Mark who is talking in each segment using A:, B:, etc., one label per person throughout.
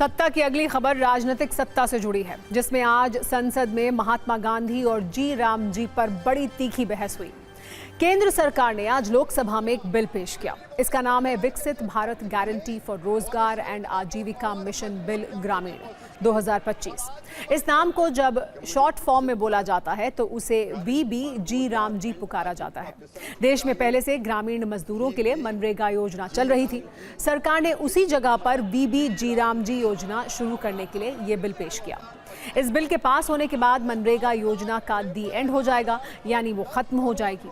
A: सत्ता की अगली खबर राजनीतिक सत्ता से जुड़ी है, जिसमें आज संसद में महात्मा गांधी और जी राम जी पर बड़ी तीखी बहस हुई। केंद्र सरकार ने आज लोकसभा में एक बिल पेश किया। इसका नाम है विकसित भारत गारंटी फॉर रोजगार एंड आजीविका मिशन बिल ग्रामीण 2025। इस नाम को जब शॉर्ट फॉर्म में बोला जाता है तो उसे वीबी जी राम जी पुकारा जाता है। देश में पहले से ग्रामीण मजदूरों के लिए मनरेगा योजना चल रही थी। सरकार ने उसी जगह पर वीबी जी राम जी योजना शुरू करने के लिए ये बिल पेश किया। इस बिल के पास होने के बाद मनरेगा योजना का दी एंड हो जाएगा, यानी वो खत्म हो जाएगी।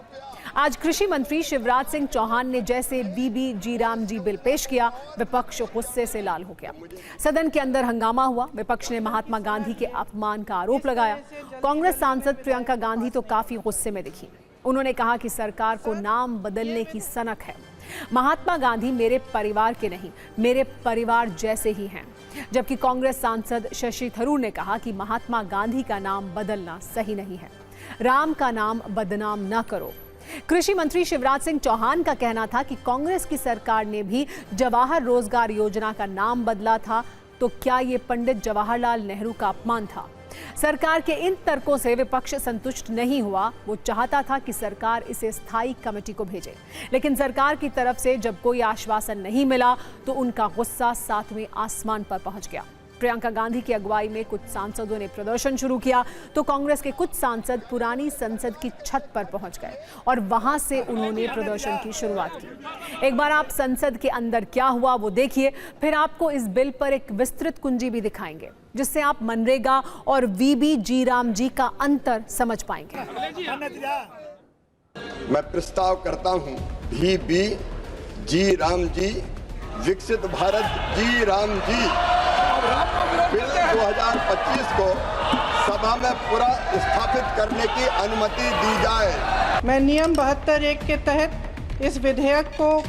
A: आज कृषि मंत्री शिवराज सिंह चौहान ने जैसे वीबी जी राम जी बिल पेश किया, विपक्ष गुस्से से लाल हो गया। सदन के अंदर हंगामा हुआ। विपक्ष ने महात्मा गांधी के अपमान का आरोप लगाया। कांग्रेस सांसद प्रियंका गांधी तो काफी गुस्से में दिखी। उन्होंने कहा कि सरकार को नाम बदलने की सनक है। महात्मा गांधी मेरे परिवार के नहीं, मेरे परिवार जैसे ही हैं। जबकि कांग्रेस सांसद शशि थरूर ने कहा कि महात्मा गांधी का नाम बदलना सही नहीं है। राम का नाम बदनाम न करो। कृषि मंत्री शिवराज सिंह चौहान का कहना था कि कांग्रेस की सरकार ने भी जवाहर रोजगार योजना का नाम बदला था, तो क्या ये पंडित जवाहरलाल नेहरू का अपमान था? सरकार के इन तर्कों से विपक्ष संतुष्ट नहीं हुआ। वो चाहता था कि सरकार इसे स्थायी कमेटी को भेजे, लेकिन सरकार की तरफ से जब कोई आश्वासन नहीं मिला तो उनका गुस्सा 7वें आसमान पर पहुंच गया। प्रियंका गांधी की अगुवाई में कुछ सांसदों ने प्रदर्शन शुरू किया तो कांग्रेस के कुछ सांसद पुरानी संसद की छत पर पहुंच गए और वहां से उन्होंने प्रदर्शन की शुरुआत की। एक बार आप संसद के अंदर क्या हुआ वो देखिए, फिर आपको इस बिल पर एक विस्तृत कुंजी भी दिखाएंगे, जिससे आप मनरेगा और वीबी जी राम जी का अंतर समझ पाएंगे।
B: मैं प्रस्ताव करता हूं वीबी जी राम जी विकसित भारत जी राम जी बिल 2025 को सभा में पूरा स्थापित करने की अनुमति दी जाए।
C: मैं नियम 72(1) के तहत इस विधेयक को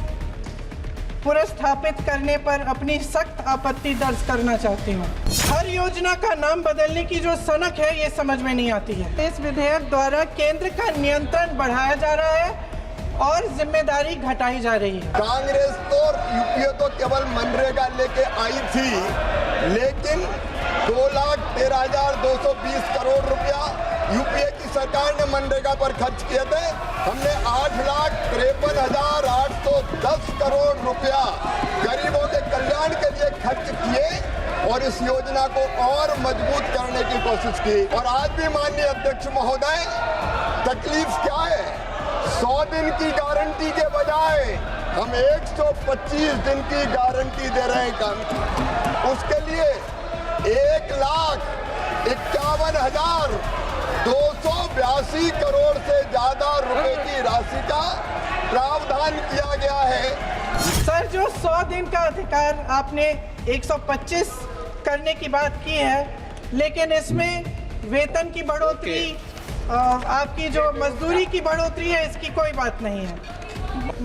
C: पुनर्स्थापित करने पर अपनी सख्त आपत्ति दर्ज करना चाहती हूँ। हर योजना का नाम बदलने की जो सनक है ये समझ में नहीं आती है। इस विधेयक द्वारा केंद्र का नियंत्रण बढ़ाया जा रहा है और जिम्मेदारी घटाई जा रही है।
B: कांग्रेस तो यूपीए तो केवल मनरेगा लेके आई थी, लेकिन 2,13,220 करोड़ रुपया यूपीए की सरकार ने मनरेगा पर खर्च किए थे। हमने 8,53,810 करोड़ रुपया गरीबों के कल्याण के लिए खर्च किए और इस योजना को और मजबूत करने की कोशिश की। और आज भी माननीय अध्यक्ष महोदय, तकलीफ क्या है? 100 दिन की गारंटी के बजाय हम 125 दिन की गारंटी दे रहे हैं काम की। उसके लिए 1,51,282 करोड़ से ज्यादा रुपए की राशि का प्रावधान किया गया है।
C: सर, जो 100 दिन का अधिकार आपने 125 करने की बात की है, लेकिन इसमें वेतन की बढ़ोतरी, आपकी जो मजदूरी की बढ़ोतरी है, इसकी कोई बात नहीं है।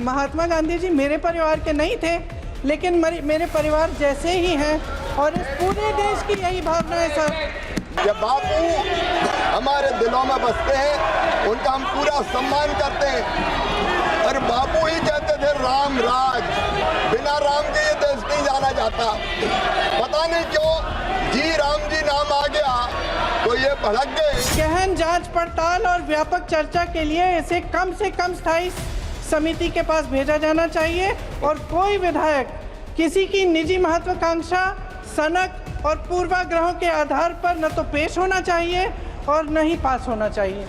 C: महात्मा गांधी जी मेरे परिवार के नहीं थे, लेकिन मेरे परिवार जैसे ही हैं और इस पूरे देश की यही भावना है सर।
B: जब बापू हमारे दिलों में बसते हैं, उनका हम पूरा सम्मान करते हैं। और बापू ही कहते थे राम राज, बिना राम के ये देश नहीं जाना जाता। पता नहीं क्यों जी राम जी नाम आ गया तो ये भड़क गए।
C: गहन जांच पड़ताल और व्यापक चर्चा के लिए इसे कम से कम स्थायी समिति के पास भेजा जाना चाहिए और कोई विधायक किसी की निजी महत्वाकांक्षा, सनक और पूर्वाग्रहों के आधार पर न तो पेश होना चाहिए और न ही पास होना चाहिए।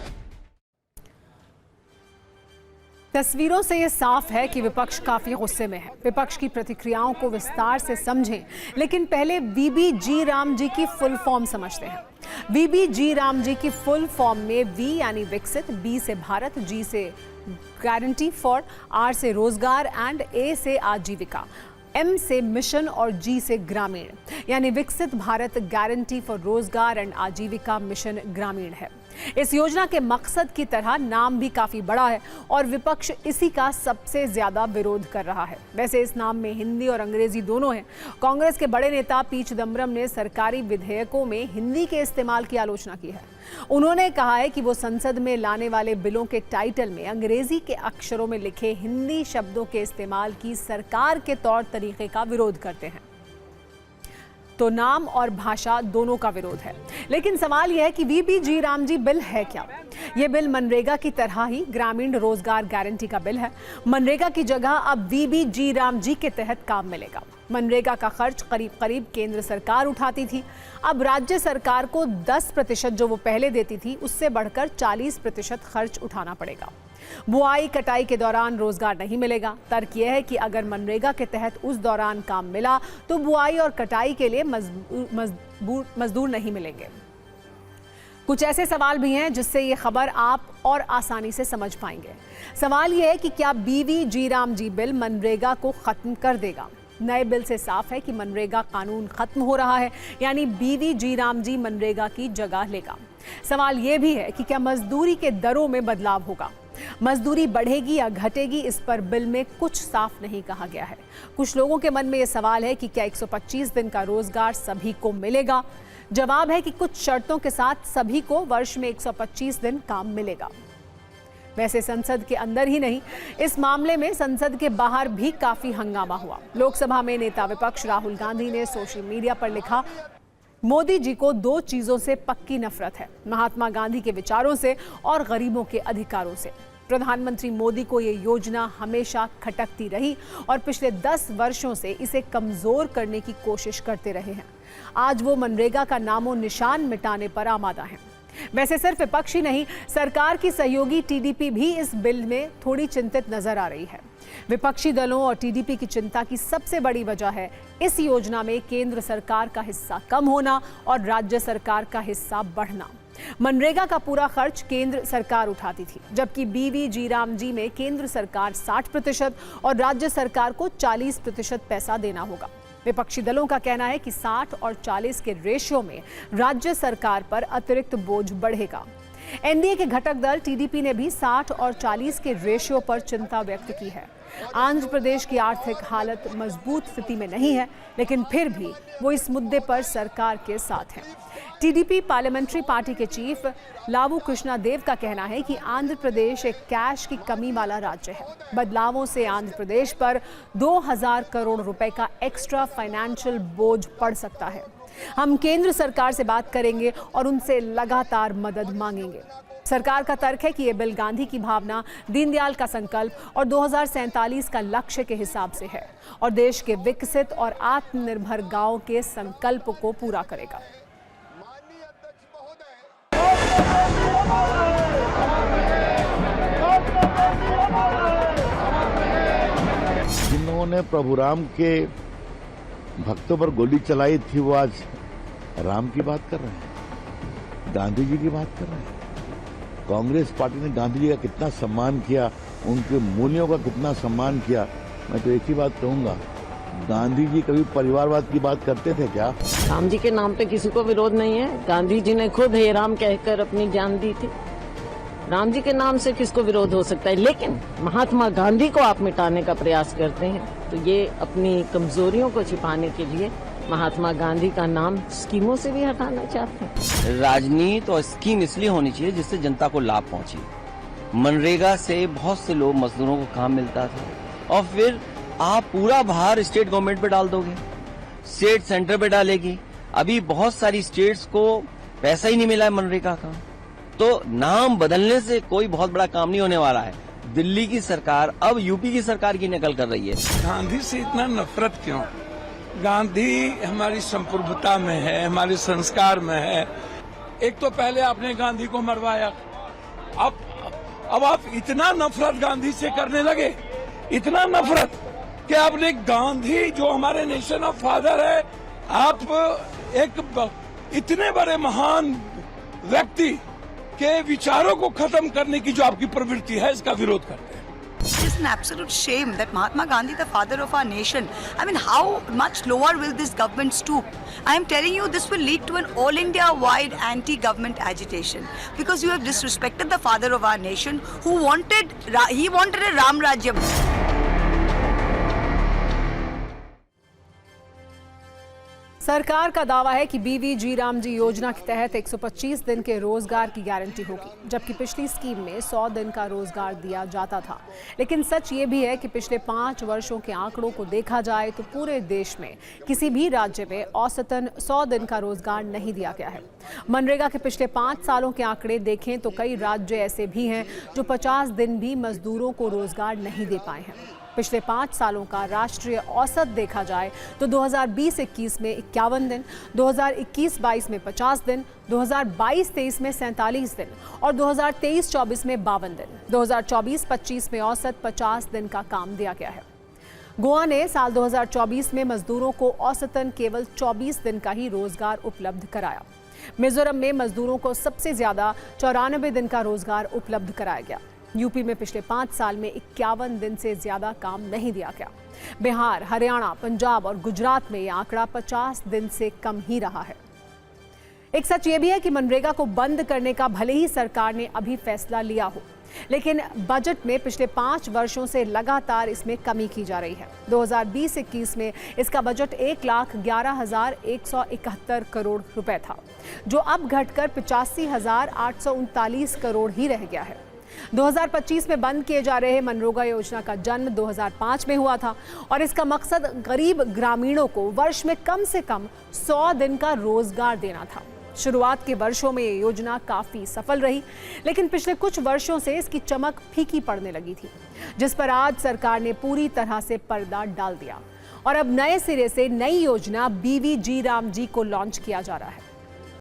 A: तस्वीरों से ये साफ है कि विपक्ष काफी गुस्से में है। विपक्ष की प्रतिक्रियाओं को विस्तार से समझें, लेकिन पहले वीबी जी राम जी की फुल फॉर्म समझते हैं। वीबी जी राम जी की फुल फॉर्म में वी यानी विकसित, बी से भारत, जी से गारंटी फॉर, आर से रोजगार एंड ए से आजीविका, एम से मिशन और जी से ग्रामीण, यानी विकसित भारत गारंटी फॉर रोजगार एंड आजीविका मिशन ग्रामीण है। इस योजना के मकसद की तरह नाम भी काफी बड़ा है और विपक्ष इसी का सबसे ज्यादा विरोध कर रहा है। वैसे इस नाम में हिंदी और अंग्रेजी दोनों हैं। कांग्रेस के बड़े नेता पी चिदम्बरम ने सरकारी विधेयकों में हिंदी के इस्तेमाल की आलोचना की है। उन्होंने कहा है कि वो संसद में लाने वाले बिलों के टाइटल में अंग्रेजी के अक्षरों में लिखे हिंदी शब्दों के इस्तेमाल की सरकार के तौर तरीके का विरोध करते हैं। तो नाम और भाषा दोनों का विरोध है। लेकिन सवाल यह है कि वीबीजी रामजी बिल है क्या? ये बिल मनरेगा की तरह ही ग्रामीण रोजगार गारंटी का बिल है। मनरेगा की जगह अब वीबीजी रामजी के तहत काम मिलेगा। मनरेगा का खर्च करीब केंद्र सरकार उठाती थी। अब राज्य सरकार को 10% जो वो पहले देती थी उससे बढ़कर 40% खर्च उठाना पड़ेगा। बुआई कटाई के दौरान रोजगार नहीं मिलेगा। तर्क यह है कि अगर मनरेगा के तहत उस दौरान काम मिला तो बुआई और कटाई के लिए मजदूर नहीं मिलेंगे। कुछ ऐसे सवाल भी हैं जिससे ये खबर आप और आसानी से समझ पाएंगे। सवाल यह है कि क्या वीबीजी रामजी बिल मनरेगा को खत्म कर देगा? नए बिल से साफ है कि मनरेगा कानून खत्म हो रहा है, यानी वीबीजी रामजी मनरेगा की जगह लेगा। सवाल यह भी है कि क्या मजदूरी के दरों में बदलाव होगा? मजदूरी बढ़ेगी या घटेगी, इस पर बिल में कुछ साफ नहीं कहा गया है। कुछ लोगों के मन में यह सवाल है कि क्या 125 दिन का रोजगार सभी को मिलेगा? जवाब है कि कुछ शर्तों के साथ सभी को वर्ष में 125 दिन काम मिलेगा। वैसे संसद के अंदर ही नहीं, इस मामले में संसद के बाहर भी काफी हंगामा हुआ। लोकसभा में नेता विपक्ष राहुल गांधी ने सोशल मीडिया पर लिखा, मोदी जी को 2 चीजों से पक्की नफरत है, महात्मा गांधी के विचारों से और गरीबों के अधिकारों से। प्रधानमंत्री मोदी को ये योजना हमेशा खटकती रही और पिछले 10 वर्षों से इसे कमजोर करने की कोशिश करते रहे हैं। आज वो मनरेगा का नामो निशान मिटाने पर आमादा है। वैसे सिर्फ विपक्ष ही नहीं, सरकार की सहयोगी टीडीपी भी इस बिल में थोड़ी चिंतित नजर आ रही है। विपक्षी दलों और टीडीपी की चिंता की सबसे बड़ी वजह है इस योजना में केंद्र सरकार का हिस्सा कम होना और राज्य सरकार का हिस्सा बढ़ना। मनरेगा का पूरा खर्च केंद्र सरकार उठाती थी, जबकि वीबीजी रामजी में केंद्र सरकार 60% और राज्य सरकार को 40% पैसा देना होगा। विपक्षी दलों का कहना है कि 60 और 40 के रेशियो में राज्य सरकार पर अतिरिक्त बोझ बढ़ेगा। एनडीए के घटक दल टीडीपी ने भी 60 और 40 के रेशियो पर चिंता व्यक्त की है। आंध्र प्रदेश की आर्थिक हालत मजबूत स्थिति में नहीं है, लेकिन फिर भी वो इस मुद्दे पर सरकार के साथ है। टीडीपी पार्लियामेंट्री पार्टी के चीफ लावू कृष्णा देव का कहना है कि आंध्र प्रदेश एक कैश की कमी वाला राज्य है। बदलावों से आंध्र प्रदेश पर 2000 करोड़ रुपए का एक्स्ट्रा फाइनेंशियल बोझ पड़ सकता है। हम केंद्र सरकार से बात करेंगे और उनसे लगातार मदद मांगेंगे। सरकार का तर्क है कि ये बिल गांधी की भावना, दीनदयाल का संकल्प और 2047 का लक्ष्य के हिसाब से है और देश के विकसित और आत्मनिर्भर गांव के संकल्प को पूरा करेगा।
D: जिन्होंने प्रभु राम के भक्तों पर गोली चलाई थी वो आज राम की बात कर रहे हैं, गांधी जी की बात कर रहे हैं। कांग्रेस पार्टी ने गांधी जी का कितना सम्मान किया, उनके मूल्यों का कितना सम्मान किया। मैं तो एक ही बात कहूंगा, गांधी जी कभी परिवारवाद की बात करते थे क्या?
E: राम जी के नाम पे किसी को विरोध नहीं है। गांधी जी ने खुद हे राम कहकर अपनी जान दी थी। राम जी के नाम से किसको विरोध हो सकता है? लेकिन महात्मा गांधी को आप मिटाने का प्रयास करते हैं तो ये अपनी कमजोरियों को छिपाने के लिए महात्मा गांधी का नाम स्कीमों से भी हटाना चाहते हैं।
F: राजनीति और स्कीम इसलिए होनी चाहिए जिससे जनता को लाभ पहुंचे। मनरेगा से बहुत से लोग मजदूरों को काम मिलता था और फिर आप पूरा भार स्टेट गवर्नमेंट पे डाल दोगे, स्टेट सेंटर पे डालेगी। अभी बहुत सारी स्टेट्स को पैसा ही नहीं मिला है मनरेगा का, तो नाम बदलने से कोई बहुत बड़ा काम नहीं होने वाला है। दिल्ली की सरकार अब यूपी की सरकार की नकल कर रही है।
G: गांधी से इतना नफरत क्यों? गांधी हमारी संप्रभुता में है, हमारे संस्कार में है। एक तो पहले आपने गांधी को मरवाया, अब आप इतना नफरत गांधी से करने लगे, इतना नफरत कि आपने गांधी जो हमारे नेशन ऑफ फादर है, आप एक इतने बड़े महान व्यक्ति के विचारों को खत्म करने की जो आपकी प्रवृत्ति है, इसका विरोध करते हैं।
H: It's an absolute shame that Mahatma Gandhi, the father of our nation, I mean, how much lower will this government stoop? I am telling you, this will lead to an all India-wide anti-government agitation because you have disrespected the father of our nation who wanted a Ram Rajyam.
A: सरकार का दावा है कि BVG Ramji योजना के तहत 125 दिन के रोजगार की गारंटी होगी, जबकि पिछली स्कीम में 100 दिन का रोजगार दिया जाता था। लेकिन सच ये भी है कि पिछले 5 वर्षों के आंकड़ों को देखा जाए तो पूरे देश में किसी भी राज्य में औसतन 100 दिन का रोजगार नहीं दिया गया है। मनरेगा के पिछले 5 सालों के आंकड़े देखें तो कई राज्य ऐसे भी हैं जो 50 दिन भी मजदूरों को रोजगार नहीं दे पाए हैं। पिछले 5 सालों का राष्ट्रीय औसत देखा जाए तो 2020-21 में 51 दिन, 2021-22 में 50 दिन, 2022-23 में 47 दिन और 2023-24 में 52 दिन। 2024-25 में औसत 50 दिन का काम दिया गया है। गोवा ने साल 2024 में मजदूरों को औसतन केवल 24 दिन का ही रोजगार उपलब्ध कराया। मिजोरम में मजदूरों को सबसे ज्यादा 94 दिन का रोजगार उपलब्ध कराया गया। यूपी में पिछले 5 साल में 51 दिन से ज्यादा काम नहीं दिया गया। बिहार, हरियाणा, पंजाब और गुजरात में यह आंकड़ा 50 दिन से कम ही रहा है। एक सच ये भी है कि मनरेगा को बंद करने का भले ही सरकार ने अभी फैसला लिया हो, लेकिन बजट में पिछले 5 वर्षों से लगातार इसमें कमी की जा रही है। 2020-21 में इसका बजट 1,11,171 करोड़ रुपए था, जो अब घटकर 85,839 करोड़ ही रह गया है। 2025 में बंद किए जा रहे मनरेगा योजना का जन्म 2005 में हुआ था और इसका मकसद गरीब ग्रामीणों को वर्ष में कम से कम 100 दिन का रोजगार देना था। शुरुआत के वर्षों में ये योजना काफी सफल रही, लेकिन पिछले कुछ वर्षों से इसकी चमक फीकी पड़ने लगी थी, जिस पर आज सरकार ने पूरी तरह से पर्दा डाल दिया और अब नए सिरे से नई योजना बीवीजी रामजी को लॉन्च किया जा रहा है।